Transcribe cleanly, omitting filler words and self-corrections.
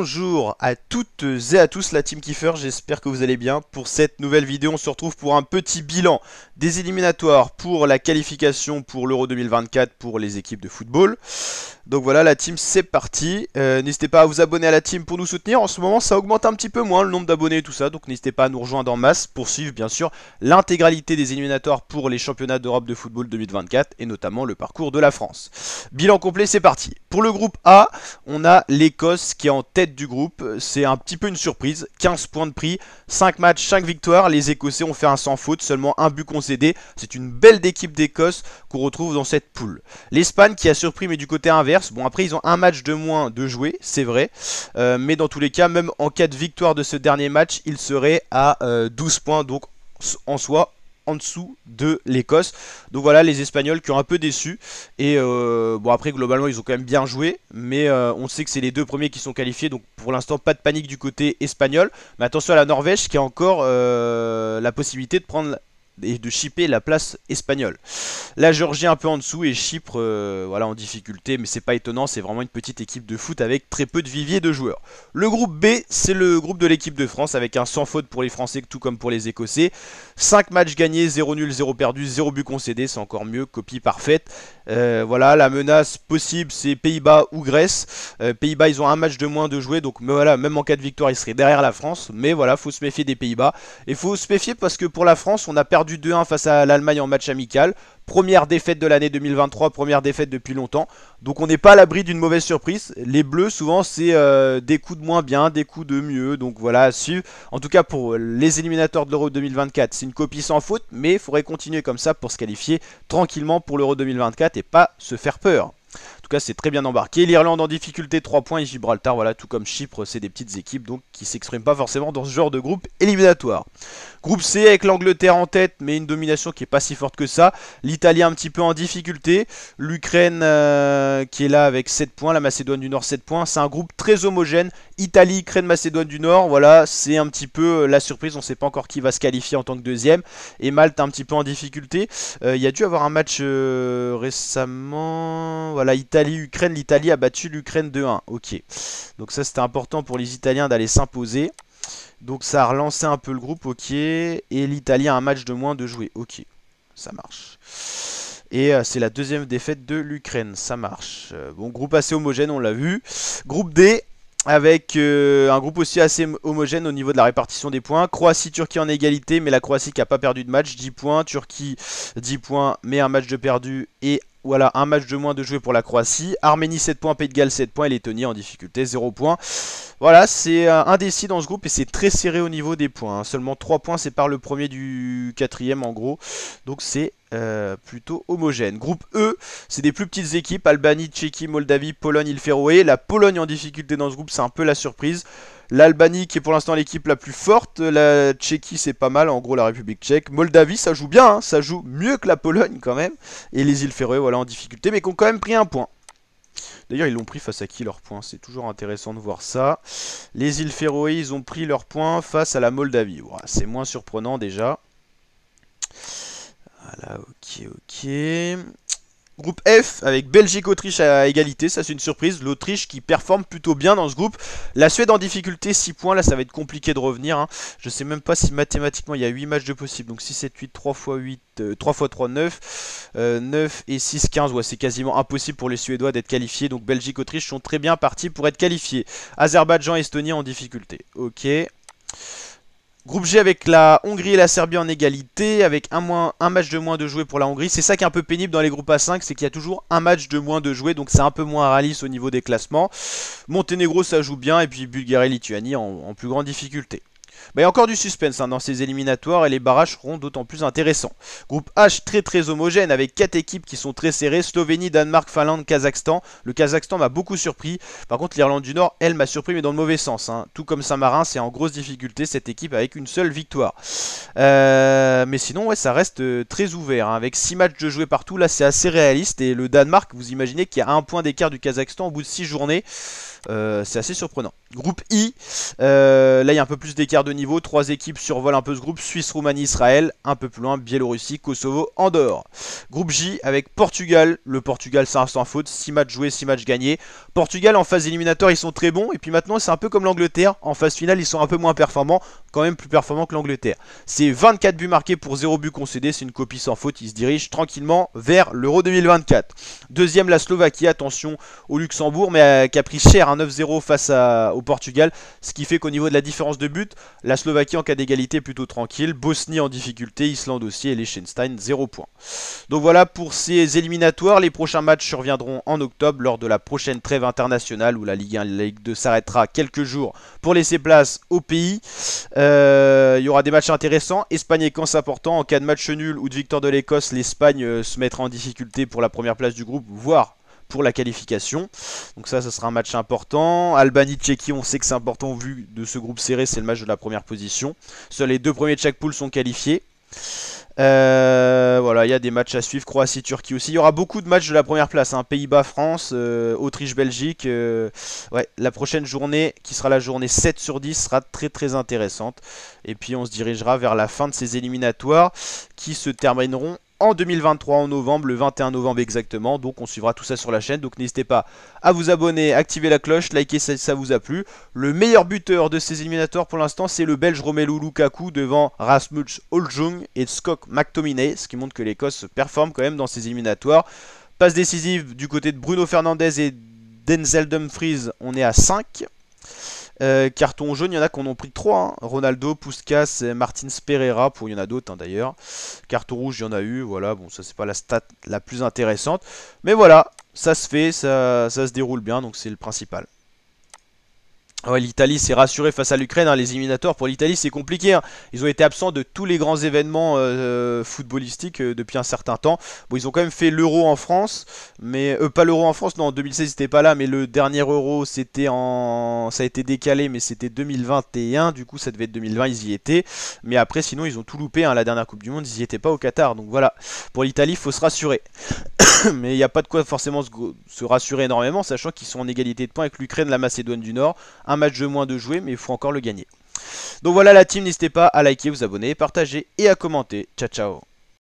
Bonjour à toutes et à tous la Team Kiefer, j'espère que vous allez bien. Pour cette nouvelle vidéo, on se retrouve pour un petit bilan des éliminatoires pour la qualification pour l'Euro 2024 pour les équipes de football. Donc voilà, la team, c'est parti. N'hésitez pas à vous abonner à la team pour nous soutenir. En ce moment, ça augmente un petit peu moins le nombre d'abonnés et tout ça. Donc n'hésitez pas à nous rejoindre en masse pour suivre, bien sûr, l'intégralité des éliminatoires pour les championnats d'Europe de football 2024 et notamment le parcours de la France. Bilan complet, c'est parti. Pour le groupe A, on a l'Écosse qui est en tête du groupe. C'est un petit peu une surprise. 15 points de prix, 5 matchs, 5 victoires. Les Écossais ont fait un sans faute, seulement un but concédé. C'est une belle équipe d'Écosse qu'on retrouve dans cette poule. L'Espagne qui a surpris mais du côté inverse. Bon, après ils ont un match de moins de jouer, c'est vrai, mais dans tous les cas, même en cas de victoire de ce dernier match, ils seraient à 12 points, donc en soi en dessous de l'Écosse. Donc voilà, les Espagnols qui ont un peu déçu. Et bon, après globalement ils ont quand même bien joué, mais on sait que c'est les deux premiers qui sont qualifiés, donc pour l'instant pas de panique du côté espagnol. Mais attention à la Norvège qui a encore la possibilité de prendre et de chipper la place espagnole. La Géorgie un peu en dessous et Chypre voilà, en difficulté, mais c'est pas étonnant, c'est vraiment une petite équipe de foot avec très peu de vivier de joueurs. Le groupe B, c'est le groupe de l'équipe de France avec un sans faute pour les Français tout comme pour les Écossais. 5 matchs gagnés, 0 nul, 0 perdu, 0 but concédé, c'est encore mieux, copie parfaite. Voilà, la menace possible c'est Pays-Bas ou Grèce. Pays-Bas ils ont un match de moins de jouer, donc voilà, même en cas de victoire ils seraient derrière la France, mais voilà, faut se méfier des Pays-Bas. Et faut se méfier parce que pour la France on a perdu 2-1 face à l'Allemagne en match amical. Première défaite de l'année 2023, première défaite depuis longtemps. Donc on n'est pas à l'abri d'une mauvaise surprise. Les Bleus souvent c'est des coups de moins bien, des coups de mieux. Donc voilà, à suivre. En tout cas pour les éliminatoires de l'Euro 2024, c'est une copie sans faute. Mais il faudrait continuer comme ça pour se qualifier tranquillement pour l'Euro 2024 et pas se faire peur. En tout cas c'est très bien embarqué. L'Irlande en difficulté 3 points et Gibraltar, voilà, tout comme Chypre, c'est des petites équipes donc qui s'expriment pas forcément dans ce genre de groupe éliminatoire. Groupe C avec l'Angleterre en tête, mais une domination qui est pas si forte que ça. L'Italie un petit peu en difficulté. L'Ukraine qui est là avec 7 points. La Macédoine du Nord 7 points. C'est un groupe très homogène. Italie, Ukraine, Macédoine du Nord. Voilà, c'est un petit peu la surprise. On ne sait pas encore qui va se qualifier en tant que deuxième. Et Malte un petit peu en difficulté. Il y a dû avoir un match récemment. Voilà, Italie-Ukraine. L'Italie a battu l'Ukraine 2-1. Ok. Donc ça c'était important pour les Italiens d'aller s'imposer. Donc ça a relancé un peu le groupe, ok. Et l'Italie a un match de moins de jouer, ok. Ça marche. Et c'est la deuxième défaite de l'Ukraine, ça marche. Bon, groupe assez homogène, on l'a vu. Groupe D, avec un groupe aussi assez homogène au niveau de la répartition des points. Croatie-Turquie en égalité, mais la Croatie qui n'a pas perdu de match, 10 points. Turquie, 10 points, mais un match de perdu et... Voilà, un match de moins de jouer pour la Croatie. Arménie 7 points, Pays de Galles 7 points et Lettonie en difficulté 0 points. Voilà, c'est indécis dans ce groupe et c'est très serré au niveau des points. Hein. Seulement 3 points séparent le premier du quatrième en gros. Donc c'est plutôt homogène. Groupe E, c'est des plus petites équipes. Albanie, Tchéquie, Moldavie, Pologne, île Féroé. La Pologne en difficulté dans ce groupe, c'est un peu la surprise. L'Albanie qui est pour l'instant l'équipe la plus forte, la Tchéquie c'est pas mal, en gros la République tchèque. Moldavie ça joue bien, hein, ça joue mieux que la Pologne quand même. Et les îles Féroé voilà en difficulté mais qui ont quand même pris un point. D'ailleurs ils l'ont pris face à qui leur point, c'est toujours intéressant de voir ça. Les îles Féroé ils ont pris leur point face à la Moldavie, voilà, c'est moins surprenant déjà. Voilà, ok. Groupe F avec Belgique-Autriche à égalité, ça c'est une surprise. L'Autriche qui performe plutôt bien dans ce groupe. La Suède en difficulté, 6 points, là ça va être compliqué de revenir. Hein. Je sais même pas si mathématiquement il y a 8 matchs de possible. Donc 6, 7, 8, 3 x 8, 3 x 3, 9. 9 et 6, 15. Ouais, c'est quasiment impossible pour les Suédois d'être qualifiés. Donc Belgique-Autriche sont très bien partis pour être qualifiés. Azerbaïdjan-Estonie en difficulté. Ok. Groupe G avec la Hongrie et la Serbie en égalité, avec un match de moins de jouer pour la Hongrie. C'est ça qui est un peu pénible dans les groupes A5, c'est qu'il y a toujours un match de moins de jouer, donc c'est un peu moins réaliste au niveau des classements. Monténégro ça joue bien, et puis Bulgarie et Lituanie en plus grande difficulté. Bah, il y a encore du suspense hein, dans ces éliminatoires et les barrages seront d'autant plus intéressants. Groupe H très homogène avec 4 équipes qui sont très serrées. Slovénie, Danemark, Finlande, Kazakhstan. Le Kazakhstan m'a beaucoup surpris. Par contre l'Irlande du Nord, elle m'a surpris mais dans le mauvais sens. Hein. Tout comme Saint-Marin, c'est en grosse difficulté cette équipe avec une seule victoire. Mais sinon ouais ça reste très ouvert. Hein. Avec 6 matchs de jouer partout, là c'est assez réaliste. Et le Danemark, vous imaginez qu'il y a un point d'écart du Kazakhstan au bout de 6 journées. C'est assez surprenant. Groupe I, là il y a un peu plus d'écart de niveau. 3 équipes survolent un peu ce groupe. Suisse, Roumanie, Israël. Un peu plus loin, Biélorussie, Kosovo, Andorre. Groupe J avec Portugal. Le Portugal, c'est un sans faute. 6 matchs joués, 6 matchs gagnés. Portugal en phase éliminatoire, ils sont très bons. Et puis maintenant, c'est un peu comme l'Angleterre. En phase finale, ils sont un peu moins performants. Quand même plus performants que l'Angleterre. C'est 24 buts marqués pour 0 buts concédés. C'est une copie sans faute. Ils se dirigent tranquillement vers l'Euro 2024. Deuxième, la Slovaquie. Attention au Luxembourg, mais qui a pris cher un 9-0 face au Portugal. Ce qui fait qu'au niveau de la différence de but, la Slovaquie en cas d'égalité est plutôt tranquille. Bosnie en difficulté, Islande aussi et Liechtenstein 0 points. Donc voilà pour ces éliminatoires. Les prochains matchs surviendront en octobre lors de la prochaine trêve internationale où la Ligue 1 et la Ligue 2 s'arrêtera quelques jours pour laisser place au pays. Il y aura des matchs intéressants. Espagne-Écosse important. En cas de match nul ou de victoire de l'Écosse, l'Espagne se mettra en difficulté pour la première place du groupe, voire pour la qualification. Donc ça sera un match important. Albanie-Tchéquie, on sait que c'est important vu de ce groupe serré, c'est le match de la première position. Seuls les 2 premiers de chaque poule sont qualifiés. Voilà, il y a des matchs à suivre. Croatie-Turquie aussi. Il y aura beaucoup de matchs de la première place. Hein. Pays-Bas-France, Autriche-Belgique. Ouais, la prochaine journée, qui sera la journée 7 sur 10, sera très très intéressante. Et puis on se dirigera vers la fin de ces éliminatoires qui se termineront en 2023 en novembre, le 21 novembre exactement. Donc on suivra tout ça sur la chaîne. Donc n'hésitez pas à vous abonner, activer la cloche, liker si ça vous a plu. Le meilleur buteur de ces éliminatoires pour l'instant, c'est le Belge Romelu Lukaku devant Rasmus Højlund et Scott McTominay. Ce qui montre que l'Écosse performe quand même dans ces éliminatoires. Passe décisive du côté de Bruno Fernandes et Denzel Dumfries, on est à 5. Carton jaune, il y en a qui en ont pris 3. Hein. Ronaldo, Puskas, Martins Pereira, il y en a d'autres hein, d'ailleurs. Carton rouge, il y en a eu. Voilà, bon, ça c'est pas la stat la plus intéressante. Mais voilà, ça se fait, ça se déroule bien, donc c'est le principal. Ouais, l'Italie s'est rassurée face à l'Ukraine, hein. Les éliminatoires pour l'Italie c'est compliqué, hein. Ils ont été absents de tous les grands événements footballistiques depuis un certain temps. Bon, ils ont quand même fait l'Euro en France, mais pas l'Euro en France, non, en 2016 ils n'étaient pas là, mais le dernier Euro c'était ça a été décalé, mais c'était 2021, du coup ça devait être 2020, ils y étaient. Mais après sinon ils ont tout loupé, hein. La dernière Coupe du Monde ils n'y étaient pas au Qatar, donc voilà. Pour l'Italie il faut se rassurer. Mais il n'y a pas de quoi forcément se rassurer énormément, sachant qu'ils sont en égalité de points avec l'Ukraine, la Macédoine du Nord. Un match de moins de jouer, mais il faut encore le gagner. Donc voilà la team, n'hésitez pas à liker, vous abonner, partager et à commenter. Ciao ciao.